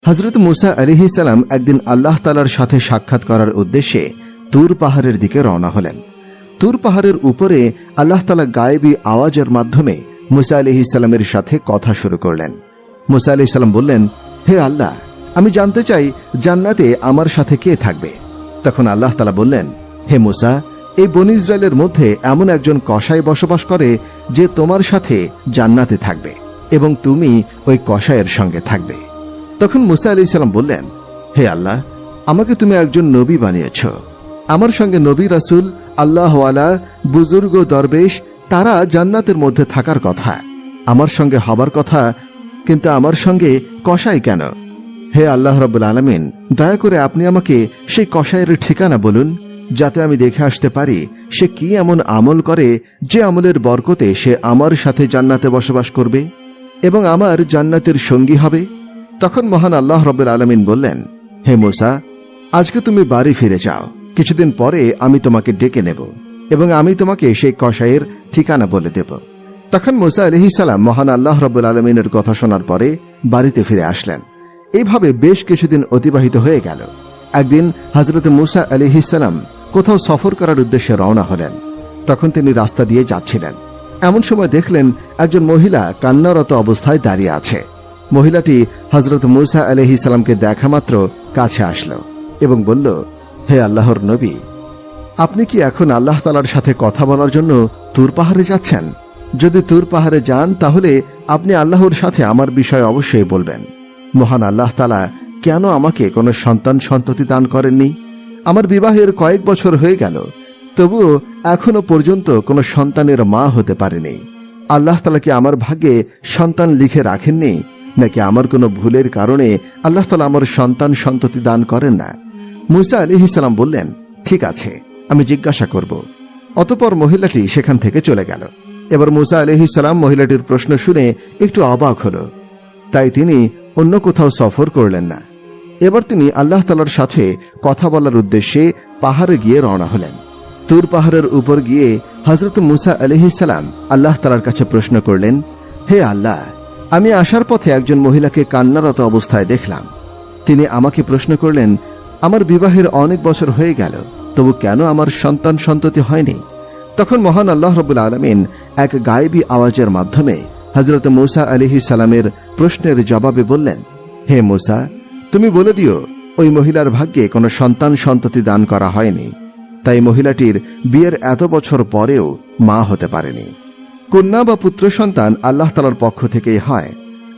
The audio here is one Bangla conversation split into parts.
হযরত মুসা আলাইহিস সালাম একদিন আল্লাহ তাআলার সাথে সাক্ষাৎ করার উদ্দেশ্যে তুর পাহাড়ের দিকে রওনা হলেন। তুর পাহাড়ের উপরে আল্লাহ তাআলা গায়েবী আওয়াজের মাধ্যমে মুসা আলাইহিস সালামের সাথে কথা শুরু করলেন। মুসা আলাইহিস সালাম বললেন, হে আল্লাহ, আমি জানতে চাই জান্নাতে আমার সাথে কে থাকবে। তখন আল্লাহ তাআলা বললেন, হে মুসা, এই বনী ইসরায়েলের মধ্যে এমন একজন কসাই বসবাস করে যে তোমার সাথে জান্নাতে থাকবে এবং তুমি ওই কসাইয়ের সঙ্গে থাকবে। তখন মুসা আলাইহিস সালাম বললেন, হে আল্লাহ, আমাকে তুমি একজন নবী বানিয়েছ। আমার সঙ্গে নবী রাসূল, আল্লাহওয়ালা, বুজুর্গ, দরবেশ তারা জান্নাতের মধ্যে থাকার কথা, আমার সঙ্গে হবার কথা, কিন্তু আমার সঙ্গে কসাই কেন? হে আল্লাহ রাব্বুল আলামিন, দয়া করে আপনি আমাকে সেই কসাইয়ের ঠিকানা বলুন, যাতে আমি দেখে আসতে পারি সে কি এমন আমল করে যে আমলের বরকতে সে আমার সাথে জান্নাতে বসবাস করবে এবং আমার জান্নাতের সঙ্গী হবে। তখন মহান আল্লাহ রাব্বুল আলামিন বললেন, হে মুসা, আজকে তুমি বাড়ি ফিরে যাও, কিছুদিন পরে আমি তোমাকে ডেকে নেব এবং আমি তোমাকে সেই কসাইয়ের ঠিকানা বলে দেব। তখন মুসা আলাইহিস সালাম মহান আল্লাহ রাব্বুল আলামিনের কথা শোনার পরে বাড়িতে ফিরে আসলেন। এইভাবে বেশ কিছুদিন অতিবাহিত হয়ে গেল। একদিন হযরত মুসা আলাইহিস সালাম কোথাও সফর করার উদ্দেশ্যে রওনা হলেন। তখন তিনি রাস্তা দিয়ে যাচ্ছিলেন। এমন সময় দেখলেন একজন মহিলা কান্নারত অবস্থায় দাঁড়িয়ে আছে। মহিলাটি হযরত মুসা আলাইহিস সালামকে দেখা মাত্র কাছে আসলো এবং বলল, হে আল্লাহর নবী, আপনি কি এখন আল্লাহ তাআলার সাথে কথা বলার জন্য তুর পাহাড়ে যাচ্ছেন? যদি তুর পাহাড়ে যান তাহলে আপনি আল্লাহর সাথে আমার বিষয়ে অবশ্যই বলবেন। মহান আল্লাহ তাআলা কেন আমাকে কোনো সন্তান সন্ততি দান করেননি? আমার বিবাহের কয়েক বছর হয়ে গেল, তবুও এখনো পর্যন্ত কোনো সন্তানের মা হতে পারেনি। আল্লাহ তাআলা কি আমার ভাগ্যে সন্তান লিখে রাখেননি, নাকি আমার কোনো ভুলের কারণে আল্লাহ তাআলা আমার সন্তান সন্ততি দান করেন না? মুসা আলাইহিস সালাম বললেন, ঠিক আছে, আমি জিজ্ঞাসা করব। অতঃপর মহিলাটি সেখান থেকে চলে গেল। এবার মুসা আলাইহিস সালাম মহিলাটির প্রশ্ন শুনে একটু অবাক হল, তাই তিনি অন্য কোথাও সফর করলেন না। এবার তিনি আল্লাহ তাআলার সাথে কথা বলার উদ্দেশ্যে পাহাড়ে গিয়ে রওনা হলেন। তুর পাহাড়ের উপর গিয়ে হযরত মুসা আলাইহিস সালাম আল্লাহ তাআলার কাছে প্রশ্ন করলেন, হে আল্লাহ, আমি আসার পথে একজন মহিলাকে কান্নারত অবস্থায় দেখলাম। তিনি আমাকে প্রশ্ন করলেন, আমার বিবাহের অনেক বছর হয়ে গেল, তবু কেন আমার সন্তান সন্ততি হয়নি? তখন মহান আল্লাহ রাব্বুল আলামিন এক গায়েবী আওয়াজের মাধ্যমে হযরত মুসা আলাইহিস সালামের প্রশ্নের জবাবে বললেন, হে মুসা, তুমি বলে দিও ওই মহিলার ভাগ্যে কোনো সন্তান সন্ততি দান করা হয়নি, তাই মহিলাটির বিয়ের এত বছর পরেও মা হতে পারেনি। কন্যা বা পুত্র সন্তান আল্লাহ তাআলার পক্ষ থেকেই হয়।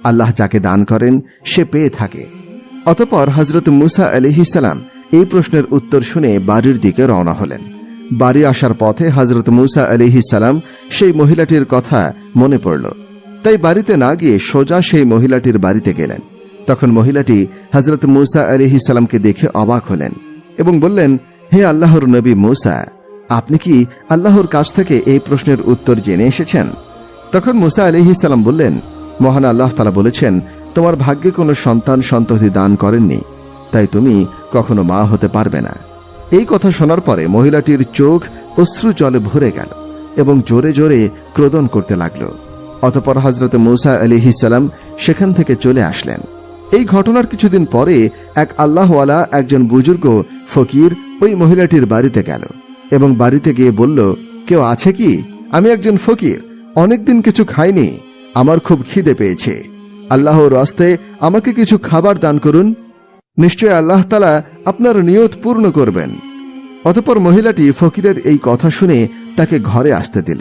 আল্লাহ যাকে দান করেন সে পেয়ে থাকে। অতঃপর হযরত মুসা আলাইহিস সালাম এই প্রশ্নের উত্তর শুনে বাড়ির দিকে রওনা হলেন। বাড়ি আসার পথে হযরত মুসা আলাইহিস সালাম সেই মহিলাটির কথা মনে পড়ল, তাই বাড়িতে না গিয়ে সোজা সেই মহিলাটির বাড়িতে গেলেন। তখন মহিলাটি হযরত মুসা আলাইহিস সালামকে দেখে অবাক হলেন এবং বললেন, হে আল্লাহর নবী মুসা, আপনি কি আল্লাহর কাছ থেকে এই প্রশ্নের উত্তর জেনে এসেছেন? তখন মুসা আলাইহিস সালাম বললেন, মহান আল্লাহ তাআলা বলেছেন, তোমার ভাগ্যে কোনো সন্তান সন্ততি দান করেননি, তাই তুমি কখনো মা হতে পারবে না। এই কথা শোনার পরে মহিলাটির চোখ অশ্রু জলে ভরে গেল এবং জোরে জোরে ক্রোধন করতে লাগল। অতঃপর হযরত মুসা আলাইহিস সালাম সেখান থেকে চলে আসলেন। এই ঘটনার কিছুদিন পরে এক আল্লাহওয়ালা একজন বুজুর্গ ফকির ওই মহিলাটির বাড়িতে গেল এবং বাড়িতে গিয়ে বলল, কেউ আছে কি? আমি একজন ফকির, অনেকদিন কিছু খাইনি, আমার খুব খিদে পেয়েছে, আল্লাহর রাস্তায় আমাকে কিছু খাবার দান করুন, নিশ্চয় আল্লাহ তাআলা আপনার নিয়ত পূর্ণ করবেন। অতঃপর মহিলাটি ফকিরের এই কথা শুনে তাকে ঘরে আসতে দিল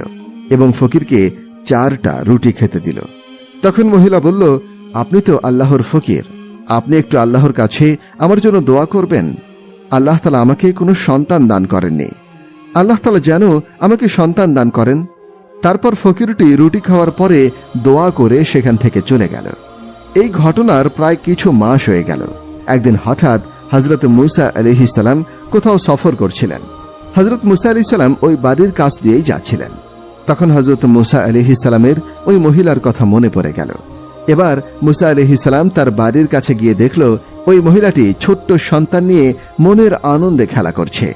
এবং ফকিরকে 4টা রুটি খেতে দিল। তখন মহিলা বলল, আপনি তো আল্লাহর ফকির, আপনি একটু আল্লাহর কাছে আমার জন্য দোয়া করবেন। আল্লাহ তাআলা আমাকে কোনো সন্তান দান করেননি, আল্লাহ তাআলা যেন আমাকে সন্তান দান করেন। তারপর ফকিরটি রুটি খাওয়ার পরে দোয়া করে সেখান থেকে চলে গেল। এই ঘটনার প্রায় কিছু মাস হয়ে গেল। একদিন হঠাৎ হযরত মুসা আলাইহিস সালাম কোথাও সফর করছিলেন। হযরত মুসা আলাইহিস সালাম ওই বাড়ির কাছ দিয়েই যাচ্ছিলেন। তখন হযরত মুসা আলাইহিস সালামের ওই মহিলার কথা মনে পড়ে গেল। এবার মুসা আলাইহিস সালাম তার বাড়ির কাছে গিয়ে দেখল ওই মহিলাটি ছোট্ট সন্তান নিয়ে মনের আনন্দে খেলা করছে।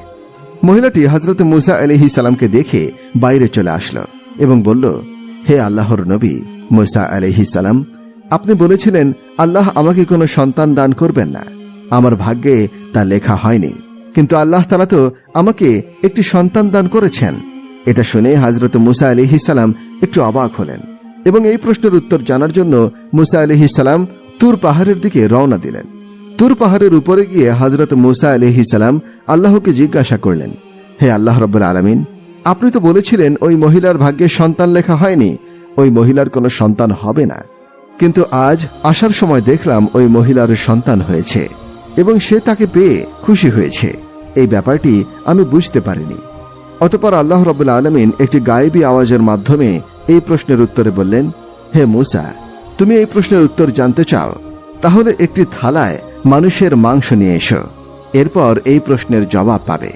মহিলাটি হযরত মুসা আলাইহিস সালামকে দেখে বাইরে চলে আসলো এবং বলল, হে আল্লাহর নবী মুসা আলাইহিস সালাম, আপনি বলেছিলেন আল্লাহ আমাকে কোনো সন্তান দান করবেন না, আমার ভাগ্যে তা লেখা হয়নি, কিন্তু আল্লাহ তাআলা তো আমাকে একটি সন্তান দান করেছেন। এটা শুনে হযরত মূসা আলাইহিস সালাম একটু অবাক হলেন এবং এই প্রশ্নের উত্তর জানার জন্য মূসা আলাইহিস সালাম তুর পাহাড়ের দিকে রওনা দিলেন। তুর পাহাড়ের উপরে গিয়ে হযরত মূসা আলাইহিস সালাম আল্লাহকে জিজ্ঞাসা করলেন, হে আল্লাহ রাব্বুল আলামিন, আপনি তো বলেছিলেন ওই মহিলার ভাগ্যে সন্তান লেখা হয়নি, ওই মহিলার কোনো সন্তান হবে না, কিন্তু আজ আসার সময় দেখলাম ওই মহিলার সন্তান হয়েছে এবং সে তাকে পেয়ে খুশি হয়েছে। এই ব্যাপারটি আমি বুঝতে পারিনি। অতঃপর আল্লাহ রাব্বুল আলামিন একটি গায়েবী আওয়াজের মাধ্যমে এই প্রশ্নের উত্তরে বললেন, হে মূসা, তুমি এই প্রশ্নের উত্তর জানতে চাও, তাহলে একটি থালায় মানুষের মাংস নিয়ে এসো, এরপর এই প্রশ্নের জবাব পাবে।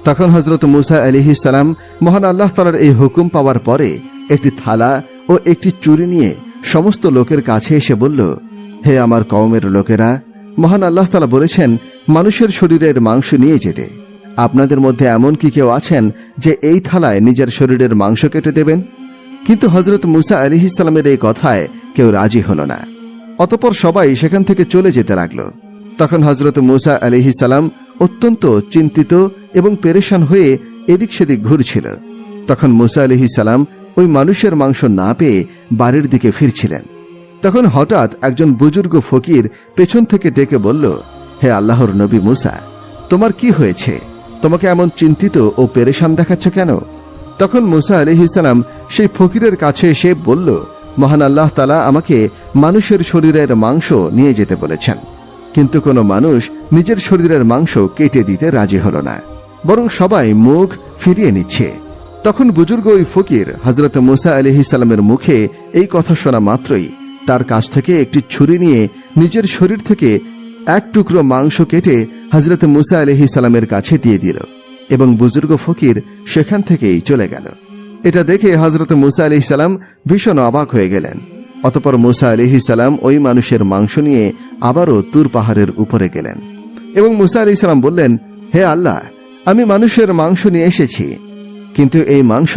তখন হযরত মূসা আলাইহিস সালাম মহান আল্লাহ তাআলার এই হুকুম পাওয়ার পরে একটি থালা ও একটি চুরি নিয়ে সমস্ত লোকের কাছে এসে বলল, হে আমার কওমের লোকেরা, মহান আল্লাহ তাআলা বলেছেন মানুষের শরীরের মাংস নিয়ে যেতে। আপনাদের মধ্যে এমন কি কেউ আছেন যে এই থালায় নিজের শরীরের মাংস কেটে দেবেন? কিন্তু হযরত মূসা আলাইহিস সালামের এই কথায় কেউ রাজি হল না। অতঃপর সবাই সেখান থেকে চলে যেতে লাগল। তখন হযরত মূসা আলাইহিস সালাম অত্যন্ত চিন্তিত এবং পেরেশান হয়ে এদিক সেদিক ঘুরছিল। তখন মূসা আলাইহিস সালাম ওই মানুষের মাংস না পেয়ে বাড়ির দিকে ফিরছিলেন। তখন হঠাৎ একজন বুজুর্গ ফকির পেছন থেকে ডেকে বলল, হে আল্লাহর নবী মূসা, তোমার কি হয়েছে? তোমাকে এমন চিন্তিত ও পেরেশান দেখাচ্ছে কেন? তখন মূসা আলাইহিস সালাম সেই ফকিরের কাছে এসে বলল, মহান আল্লাহ তাআলা আমাকে মানুষের শরীরের মাংস নিয়ে যেতে বলেছেন, কিন্তু কোনো মানুষ নিজের শরীরের মাংস কেটে দিতে রাজি হল না, বরং সবাই মুখ ফিরিয়ে নিচ্ছে। তখন বুজুর্গ ওই ফকির হযরত মূসা আলাইহিস সালামের মুখে এই কথা শোনা মাত্রই তার কাছ থেকে একটি ছুরি নিয়ে নিজের শরীর থেকে এক টুকরো মাংস কেটে হযরত মূসা আলাইহিস সালামের কাছে দিয়ে দিল এবং বুজুর্গ ফকির সেখান থেকেই চলে গেল। এটা দেখে হযরত মূসা আলাইহিস সালাম ভীষণ অবাক হয়ে গেলেন। অতঃপর মূসা আলাইহিস সালাম ওই মানুষের মাংস নিয়ে আবারও তুর পাহাড়ের উপরে গেলেন এবং মূসা আলাইহিস সালাম বললেন, হে আল্লাহ, আমি মানুষের মাংস নিয়ে এসেছি, কিন্তু এই মাংস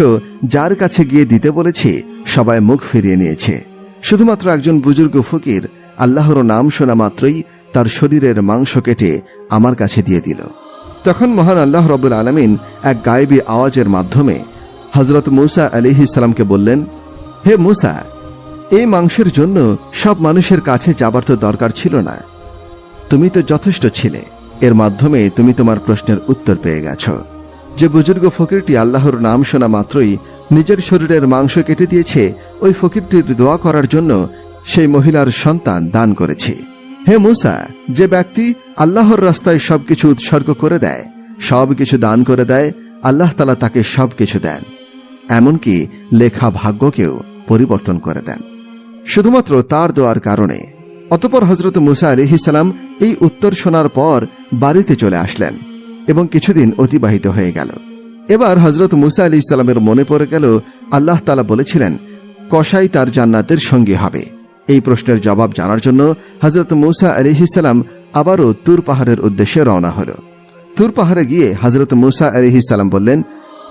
যার কাছে গিয়ে দিতে বলেছি সবাই মুখ ফিরিয়ে নিয়েছে। শুধুমাত্র একজন বুজুর্গ ফকির আল্লাহর নাম শোনা মাত্রই তার শরীরের মাংস কেটে আমার কাছে দিয়ে দিল। তখন মহান আল্লাহ রাব্বুল আলামিন এক গায়েবী আওয়াজের মাধ্যমে হযরত মূসা আলাইহিস সালামকে বললেন, হে মূসা, এই মাংসের জন্য সব মানুষের কাছে যাবার তো দরকার ছিল না, তুমি তো যথেষ্ট ছিলে, এর মাধ্যমে তুমি তোমার প্রশ্নের উত্তর পেয়ে গেছ। যে বুজুর্গ ফকিরটি আল্লাহর নাম শোনা মাত্রই নিজের শরীরের মাংস কেটে দিয়েছে, ওই ফকিরটির দোয়া করার জন্য সেই মহিলার সন্তান দান করেছে। হে মূসা, যে ব্যক্তি আল্লাহর রাস্তায় সবকিছু উৎসর্গ করে দেয়, সবকিছু দান করে দেয়, আল্লাহ তাআলা তাকে সবকিছু দেন, এমনকি লেখা ভাগ্যকেও পরিবর্তন করে দেন, শুধুমাত্র তার দোয়ার কারণে। অতঃপর হযরত মূসা আলাইহিস সালাম এই উত্তর শোনার পর বাড়িতে চলে আসলেন এবং কিছুদিন অতিবাহিত হয়ে গেল। এবার হযরত মূসা আলাইহিস সালামের মনে পড়ে গেল আল্লাহ তাআলা বলেছিলেন কসাই তার জান্নাতের সঙ্গী হবে। এই প্রশ্নের জবাব জানার জন্য হযরত মূসা আলাইহিস সালাম আবারও তুর পাহাড়ের উদ্দেশ্যে রওনা হল। তুর পাহাড়ে গিয়ে হযরত মূসা আলাইহিস সালাম বললেন,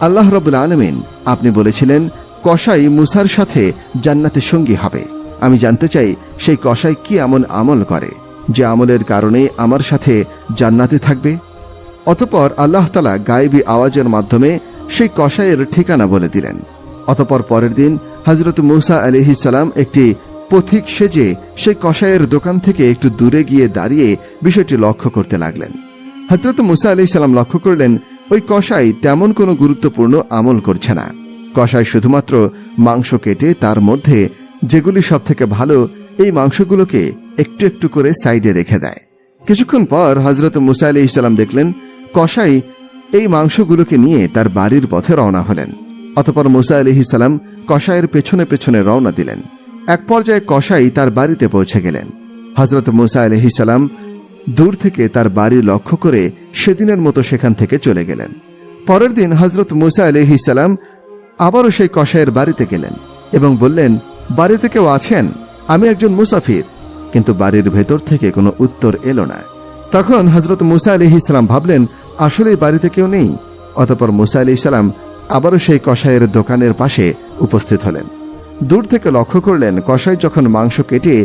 আল্লাহ রাব্বুল আলামিন আপনি বলেছিলেন কসাই মূসার সাথে জান্নাতের সঙ্গী হবে। আমি জানতে চাই সেই কসাই কি এমন আমল করে যে আমলের কারণে আমার সাথে জান্নাতে থাকবে। অতঃপর আল্লাহ তাআলা গায়েবী আওয়াজের মাধ্যমে সেই কসাইয়ের ঠিকানা বলে দিলেন। অতঃপর পরের দিন হযরত মূসা আলাইহিস সালাম একটি পথিক সেজে সেই কসাইয়ের দোকান থেকে একটু দূরে গিয়ে দাঁড়িয়ে বিষয়টি লক্ষ্য করতে লাগলেন। হযরত মূসা আলাইহিস সালাম লক্ষ্য করলেন ওই কসাই তেমন কোনো গুরুত্বপূর্ণ আমল করছে না। কসাই শুধুমাত্র মাংস কেটে তার মধ্যে যেগুলি সব থেকে ভালো এই মাংসগুলোকে একটু একটু করে সাইডে রেখে দেয়। কিছুক্ষণ পর হযরত মূসা আলাইহিস সালাম দেখলেন কসাই এই মাংসগুলোকে নিয়ে তার বাড়ির পথে রওনা হলেন। অতঃপর মূসা আলাইহিস সালাম কসাইয়ের পেছনে পেছনে রওনা দিলেন। এক পর্যায়ে কসাই তার বাড়িতে পৌঁছে গেলেন। হযরত মূসা আলাইহিস সালাম দূর থেকে তার বাড়ি লক্ষ্য করে সেদিনের মতো সেখান থেকে চলে গেলেন। পরের দিন হযরত মূসা আলাইহিস সালাম আবারও সেই কসাইয়ের বাড়িতে গেলেন এবং বললেন, বাড়িতে কেউ আছেন? আমি একজন মুসাফির। কিন্তু বাড়ির ভেতর থেকে কোনো উত্তর এলো না। তখন হযরত মূসা আলাইহিস সালাম ভাবলেন আসলেই বাড়িতে কেউ নেই। অতঃপর মূসা আলাইহিস সালাম আবারও সেই কসাইয়ের দোকানের পাশে উপস্থিত হলেন। দূর থেকে লক্ষ্য করলেন কসাই যখন মাংস কেটে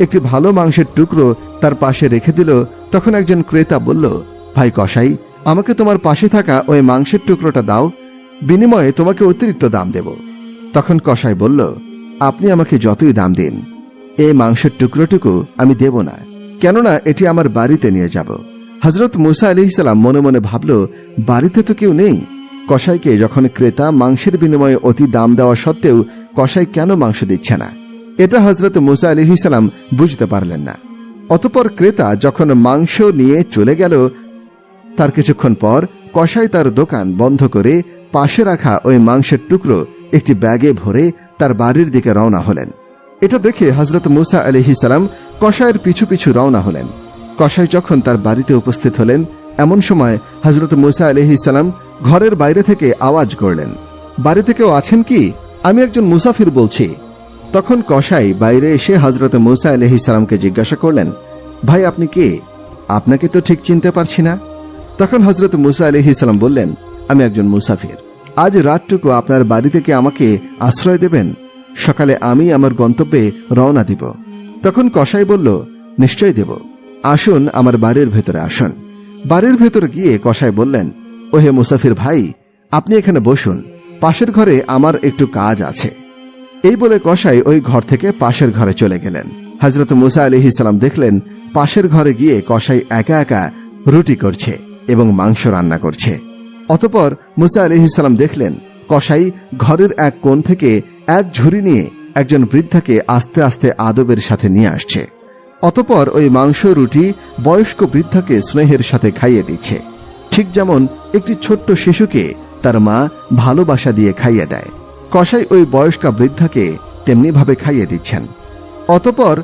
একটি ভালো মাংসের টুকরো তার পাশে রেখে দিল। তখন একজন ক্রেতা বলল, ভাই কসাই, আমাকে তোমার পাশে থাকা ওই মাংসের টুকরোটা দাও, বিনিময়ে তোমাকে অতিরিক্ত দাম দেব। তখন কসাই বলল, আপনি আমাকে যতই দাম দিন, এই মাংসের টুকরোটুকু আমি দেব না, কেননা এটি আমার বাড়িতে নিয়ে যাব। হযরত মূসা আলাইহিস সালাম মনে মনে ভাবল, বাড়িতে তো কেউ নেই। কসাইকে যখন ক্রেতা মাংসের বিনিময়ে অতি দাম দেওয়া সত্ত্বেও কসাই কেন মাংস দিচ্ছে না, এটা হযরত মূসা আলাইহিস সালাম বুঝতে পারলেন না। অতঃপর ক্রেতা যখন মাংস নিয়ে চলে গেল, তার কিছুক্ষণ পর কসাই তার দোকান বন্ধ করে পাশে রাখা ওই মাংসের টুকরো একটি ব্যাগে ভরে তার বাড়ির দিকে রওনা হলেন। এটা দেখে হযরত মূসা আলাইহিস সালাম কসাইয়ের পিছু পিছু রওনা হলেন। কসাই যখন তার বাড়িতে উপস্থিত হলেন, এমন সময় হযরত মূসা আলাইহিস সালাম ঘরের বাইরে থেকে আওয়াজ করলেন, বাড়িতে কেউ আছেন কি? আমি একজন মুসাফির বলছি। তখন কসাই বাইরে এসে হযরত মূসা আলাইহিস সালামকে জিজ্ঞাসা করলেন, ভাই আপনি কে? আপনাকে তো ঠিক চিনতে পারছি না। তখন হযরত মূসা আলাইহিস সালাম বললেন, আমি একজন মুসাফির। আজ রাতটুকু আপনার বাড়ি থেকে আমাকে আশ্রয় দেবেন, সকালে আমি আমার গন্তব্যে রওনা দিব। তখন কসাই বলল, নিশ্চয় দেব, আসুন আমার বাড়ির ভেতরে আসুন। বাড়ির ভেতরে গিয়ে কসাই বললেন, ওহে মুসাফির ভাই, আপনি এখানে বসুন, পাশের ঘরে আমার একটু কাজ আছে। এই বলে কসাই ওই ঘর থেকে পাশের ঘরে চলে গেলেন। হযরত মূসা আলাইহিস সালাম দেখলেন, পাশের ঘরে গিয়ে কসাই একা একা রুটি করছে এবং মাংস রান্না করছে। অতঃপর মূসা আলাইহিস সালাম দেখলেন, কসাই ঘরের এক কোণ থেকে এক ঝুড়ি নিয়ে একজন বৃদ্ধাকে আস্তে আস্তে আদবের সাথে নিয়ে আসছে। অতঃপর ওই মাংস রুটি বয়স্ক বৃদ্ধাকে স্নেহের সাথে খাইয়ে দিচ্ছে, ঠিক যেমন একটি ছোট্ট শিশুকে তার মা ভালোবাসা দিয়ে খাইয়ে দেয়। কসাই ওই বয়স্কা বৃদ্ধাকে তেমনিভাবে খাইয়ে দিচ্ছেন। অতঃপর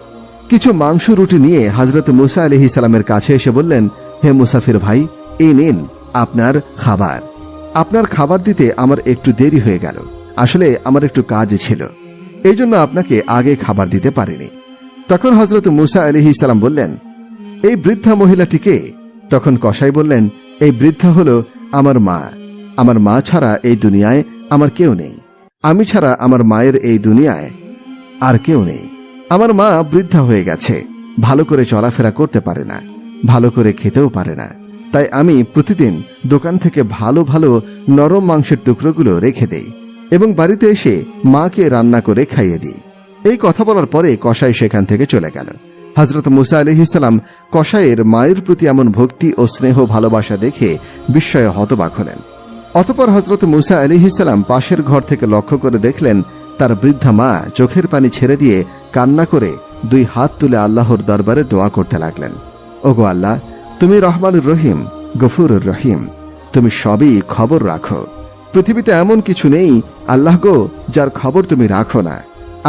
কিছু মাংস রুটি নিয়ে হযরত মূসা আলাইহিস সালামের কাছে এসে বললেন, হে মুসাফির ভাই, এই নিন আপনার খাবার। আপনার খাবার দিতে আমার একটু দেরি হয়ে গেল, আসলে আমার একটু কাজ ছিল, এই জন্য আপনাকে আগে খাবার দিতে পারিনি। তখন হযরত মূসা আলাইহিস সালাম বললেন, এই বৃদ্ধা মহিলাটিকে? তখন কসাই বললেন, এই বৃদ্ধা হলো আমার মা। আমার মা ছাড়া এই দুনিয়ায় আমার কেউ নেই, আমি ছাড়া আমার মায়ের এই দুনিয়ায় আর কেউ নেই। আমার মা বৃদ্ধা হয়ে গেছে, ভালো করে চলাফেরা করতে পারে না, ভালো করে খেতেও পারে না, তাই আমি প্রতিদিন দোকান থেকে ভালো ভালো নরম মাংসের টুকরোগুলো রেখে দেই এবং বাড়িতে এসে মাকে রান্না করে খাইয়ে দিই। এই কথা বলার পরে কসাই সেখান থেকে চলে গেল। হযরত মূসা আলাইহিস সালাম কসাইয়ের মায়ের প্রতি এমন ভক্তি ও স্নেহ ভালোবাসা দেখে বিস্ময়ে হতবাক হলেন। অতঃপর হযরত মূসা আলাইহিস সালাম পাশের ঘর থেকে লক্ষ্য করে দেখলেন, তার বৃদ্ধা মা চোখের পানি ছেড়ে দিয়ে কান্না করে দুই হাত তুলে আল্লাহর দরবারে দোয়া করতে লাগলেন, ওগো আল্লাহ, তুমি রহমানুর রহিম, গফুরুর রহিম, তুমি সবই খবর রাখো। পৃথিবীতে এমন কিছু নেই আল্লাহ গো যার খবর তুমি রাখো না।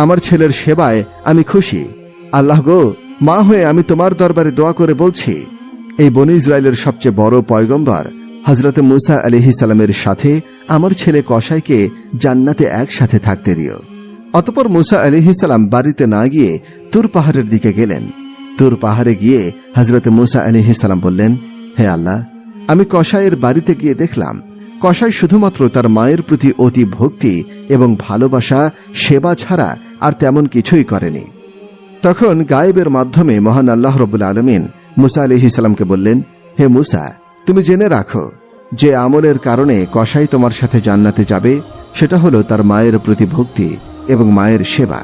আমার ছেলের সেবায় আমি খুশি। আল্লাহ গো, মা হয়ে আমি তোমার দরবারে দোয়া করে বলছি, এই বনী ইসরায়েলের সবচেয়ে বড় পয়গম্বর হযরত মূসা আলাইহিস সালামের সাথে আমার ছেলে কসাইকে জান্নাতে একসাথে থাকতে দিও। অতঃপর মূসা আলাইহিস সালাম বাড়িতে না গিয়ে তুর পাহাড়ের দিকে গেলেন। তুর পাহাড়ে গিয়ে হযরত মূসা আলাইহিস সালাম বললেন, হে আল্লাহ, আমি কসাইয়ের বাড়িতে গিয়ে দেখলাম কসাই শুধুমাত্র তার মায়ের প্রতি অতি ভক্তি এবং ভালোবাসা সেবা ছাড়া আর তেমন কিছুই করেনি। তখন গায়েবের মাধ্যমে মহান আল্লাহ রাব্বুল আলামিন মূসা আলাইহিস সালামকে বললেন, হে মূসা, তুমি জেনে রাখো যে আমলের কারণে কসাই তোমার সাথে জান্নাতে যাবে সেটা হলো তার মায়ের প্রতি ভক্তি এবং মায়ের সেবা।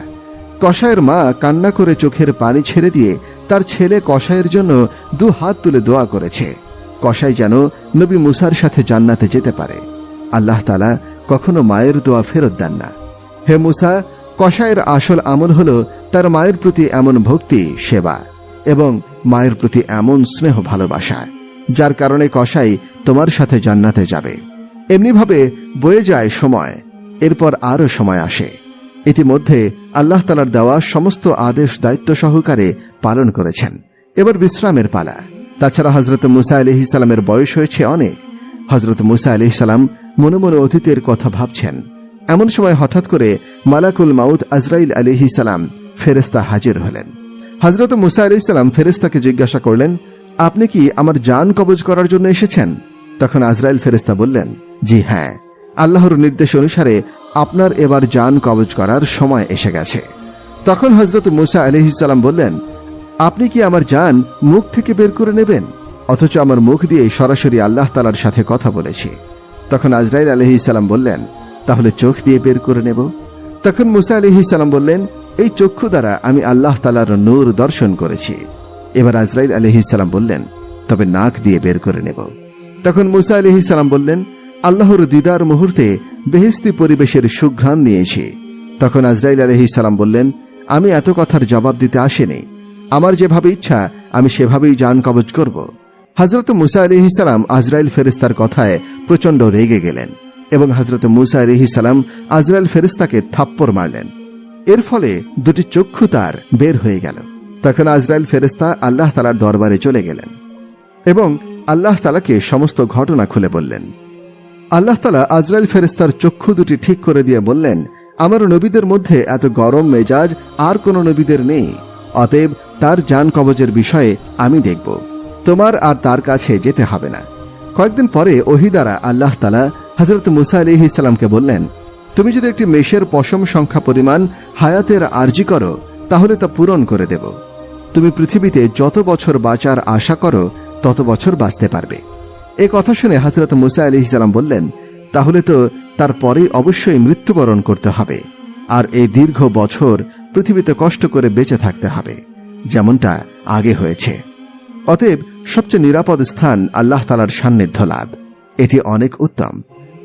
কসাইয়ের মা কান্না করে চোখের পানি ছেড়ে দিয়ে তার ছেলে কসাইয়ের জন্য দু হাত তুলে দোয়া করেছে, কসাই যেন নবী মূসার সাথে জান্নাতে যেতে পারে। আল্লাহ তাআলা কখনো মায়ের দোয়া ফেরত দেন না। হে মূসা, কসাইয়ের আসল আমল হলো তার মায়ের প্রতি এমন ভক্তি, সেবা এবং মায়ের প্রতি এমন স্নেহ ভালোবাসা, যার কারণে কসাই তোমার সাথে জান্নাতে যাবে। এমনিভাবে বয়ে যায় সময়, এরপর আরও সময় আসে। ইতিমধ্যে আল্লাহ তাআলার দেওয়া সমস্ত আদেশ দায়িত্ব সহকারে পালন করেছেন। এবার বিশ্রামের পালা। তাছাড়া হযরত মূসা আলাইহিস সালামের বয়স হয়েছে অনেক। হযরত মূসা আলাইহিস সালাম মনে মনে অতীতের কথা ভাবছেন। এমন সময় হঠাৎ করে মালাকুল মাউত আজরাইল আলাইহিস সালাম ফেরেশতা হাজির হলেন। হযরত মূসা আলাইহিস সালাম ফেরেশতাকে জিজ্ঞাসা করলেন, আপনি কি আমার জান কবজ করার জন্য এসেছেন? তখন আজরাইল ফেরেশতা বললেন, জি হ্যাঁ, আল্লাহর নির্দেশ অনুসারে আপনার এবার জান কবজ করার সময় এসে গেছে। তখন হযরত মূসা আলাইহিস সালাম বললেন, আপনি কি আমার জান মুখ থেকে বের করে নেবেন? অথচ আমার মুখ দিয়ে সরাসরি আল্লাহ তাআলার সাথে কথা বলেছি। তখন আজরাইল আলাইহিস সালাম বললেন, তাহলে চোখ দিয়ে বের করে নেব? তখন মুসা আলাইহিস সালাম বললেন, এই চক্ষু দ্বারা আমি আল্লাহ তাআলার নূর দর্শন করেছি। এবার আজরাইল আলাইহিস সালাম বললেন, তবে নাক দিয়ে বের করে নেব। তখন মুসা আলাইহিস সালাম বললেন, আল্লাহর দিদার মুহূর্তে বেহেশতি পরিবেশের সুঘ্রাণ নিয়েছি। তখন আজরাইল আলাইহিস সালাম বললেন, আমি এত কথার জবাব দিতে আসিনি, আমার যেভাবে ইচ্ছা আমি সেভাবেই জান কবজ করব। হযরত মুসা আলাইহিস সালাম আজরাইল ফেরেশতার কথায় প্রচণ্ড রেগে গেলেন এবং হযরত মুসা আলাইহিস সালাম আজরাইল ফেরেশতাকে থাপ্পড় মারলেন। এর ফলে দুটি চক্ষু তার বের হয়ে গেল। তখন আজরাইল ফেরেশতা আল্লাহ তাআলার দরবারে চলে গেলেন এবং আল্লাহ তাআলাকে সমস্ত ঘটনা খুলে বললেন। আল্লাহ তাআলা আজরাইল ফেরেশতার চক্ষু দুটি ঠিক করে দিয়ে বললেন, আমার নবীদের মধ্যে এত গরম মেজাজ আর কোন নবীদের নেই, অতএব তার জান কবজের বিষয়ে আমি দেখব, তোমার আর তার কাছে যেতে হবে না। কয়েকদিন পরে ওহী দ্বারা আল্লাহ তাআলা হযরত মুসা আলাইহিস সালামকে বললেন, তুমি যদি একটি মেষের পশম সংখ্যা পরিমাণ হায়াতের আরজি করো তাহলে তা পূরণ করে দেব। তুমি পৃথিবীতে যত বছর বাঁচার আশা করো তত বছর বাঁচতে পারবে। এ কথা শুনে হযরত মুসা আলাইহিস সালাম বললেন, তাহলে তো তারপরেই অবশ্যই মৃত্যুবরণ করতে হবে, আর এই দীর্ঘ বছর পৃথিবীতে কষ্ট করে বেঁচে থাকতে হবে, যেমনটা আগে হয়েছে। অতএব সবচেয়ে নিরাপদ স্থান আল্লাহ তাআলার সান্নিধ্য লাভ, এটি অনেক উত্তম।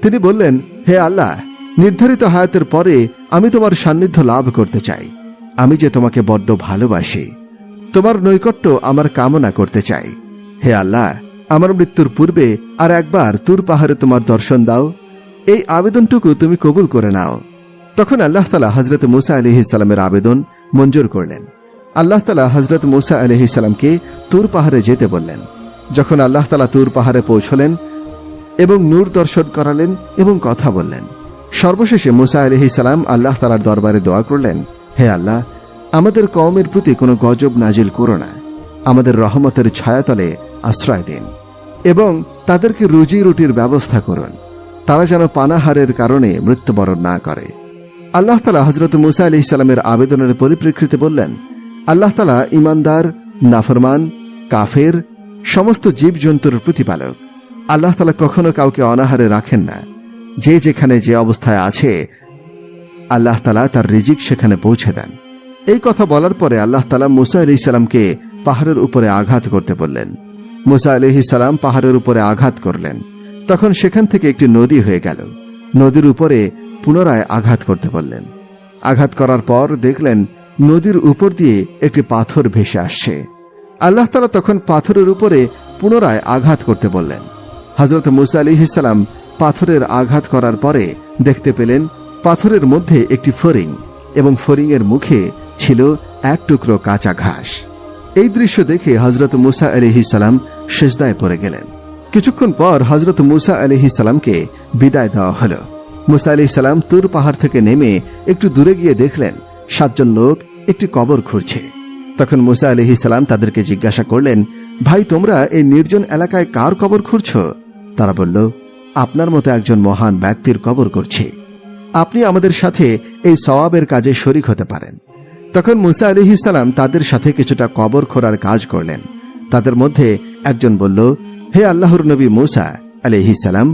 তিনি বললেন, হে আল্লাহ, নির্ধারিত হায়াতের পরে আমি তোমার সান্নিধ্য লাভ করতে চাই। আমি যে তোমাকে বড্ড ভালোবাসি, তোমার নৈকট্য আমার কামনা করতে চাই। হে আল্লাহ, আমার মৃত্যুর পূর্বে আর একবার তুর পাহাড়ে তোমার দর্শন দাও, এই আবেদনটুকু তুমি কবুল করে নাও। তখন আল্লাহ তাআলা হযরত মুসা আলাইহিস সালামের আবেদন মঞ্জুর করলেন। আল্লাহ তাআলা হযরত মুসা আলাইহিস সালামকে তুর পাহাড়ে যেতে বললেন। যখন আল্লাহ তাআলা তুর পাহাড়ে পৌঁছলেন এবং নূর দর্শন করালেন এবং কথা বললেন, সর্বশেষে মুসা আলাইহিস সালাম আল্লাহ তাআলার দরবারে দোয়া করলেন, হে আল্লাহ, আমাদের কওমের প্রতি কোনো গজব নাজিল করো না, আমাদের রহমতের ছায়াতলে আশ্রয় দিন এবং তাদেরকে রুজি রুটির ব্যবস্থা করুন, তারা যেন পানাহারের কারণে মৃত্যুবরণ না করে। আল্লাহ তাআলা হযরত মুসা আলাইহিস সালামের আবেদনের পরিপ্রেক্ষিতে বললেন, আল্লাহ তাআলা ঈমানদার, নাফরমান, কাফের সমস্ত জীবজন্তুর প্রতিপালক। আল্লাহ তাআলা কখনো কাউকে অনাহারে রাখেন না। যে যেখানে যে অবস্থায় আছে আল্লাহ তাআলা তার রিজিক সেখানে পৌঁছে দেন। এই কথা বলার পরে আল্লাহ তাআলা মুসা আলাইহিস সালামকে পাহাড়ের উপরে আঘাত করতে বললেন। মুসা আলাইহিস সালাম পাহাড়ের উপরে আঘাত করলেন। তখন সেখান থেকে একটি নদী হয়ে গেল। নদীর উপরে পুনরায় আঘাত করতে বললেন। আঘাত করার পর দেখলেন নদীর উপর দিয়ে একটি পাথর ভেসে আসছে। আল্লাহ তাআলা তখন পাথরের উপরে পুনরায় আঘাত করতে বললেন। হযরত মুসা আলাইহিস সালাম পাথরের আঘাত করার পরে দেখতে পেলেন পাথরের মধ্যে একটি ফড়িং এবং ফড়িংয়ের মুখে ছিল এক টুকরো কাঁচা ঘাস। এই দৃশ্য দেখে হযরত মুসা আলাইহিস সালাম সিজদায় পড়ে গেলেন। কিছুক্ষণ পর হযরত মুসা আলাইহিস সালামকে বিদায় দেওয়া হলো। মুসা আলাইহিস সালাম তুর পাহাড় থেকে নেমে একটু দূরে গিয়ে দেখলেন 7 জন লোক একটি কবর খুঁড়ছে। তখন মুসা আলাইহিস সালাম তাদেরকে জিজ্ঞাসা করলেন, ভাই, তোমরা এই নির্জন এলাকায় কার কবর খুঁড়ছো? তারা বলল, আপনার মতো একজন মহান ব্যক্তির কবর করছি, আপনি আমাদের সাথে এই সওয়াবের কাজে শরীক হতে পারেন। তখন মুসা আলাইহিস সালাম তাদের সাথে কিছুটা কবর খোঁড়ার কাজ করলেন। তাদের মধ্যে একজন বলল, হে আল্লাহর নবী মুসা আলাইহিস সালাম,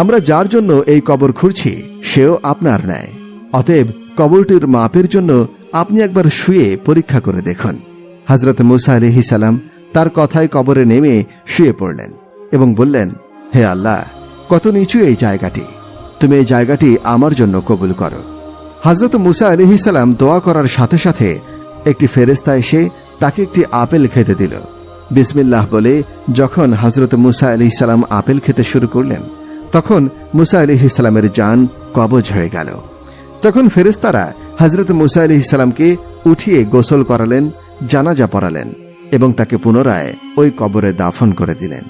আমরা যার জন্য এই কবর খুঁড়ছি সেও আপনার ন্যায়, অতএব কবরটির মাপের জন্য আপনি একবার শুয়ে পরীক্ষা করে দেখুন। হযরত মুসা আলাইহিস সালাম তার কথায় কবরে নেমে শুয়ে পড়লেন এবং বললেন, হে আল্লাহ, কত নিচু এই জায়গাটি, তুমি এই জায়গাটি আমার জন্য কবুল করো। হযরত মুসা আলাইহিস সালাম দোয়া করার সাথে সাথে একটি ফেরেশতা এসে তাকে একটি আপেল খেতে দিল। বিসমিল্লাহ বলে যখন হযরত মুসা আলাইহিস সালাম আপেল খেতে শুরু করলেন, তখন মুসা আলাইহিস সালামের জান কবজ হয়ে গেল। তখন ফেরেশতারা হযরত মুসা আলাইহিস সালামকে উঠিয়ে গোসল করালেন, জানাজা পড়ালেন এবং তাকে পুনরায় ওই কবরে দাফন করে দিলেন।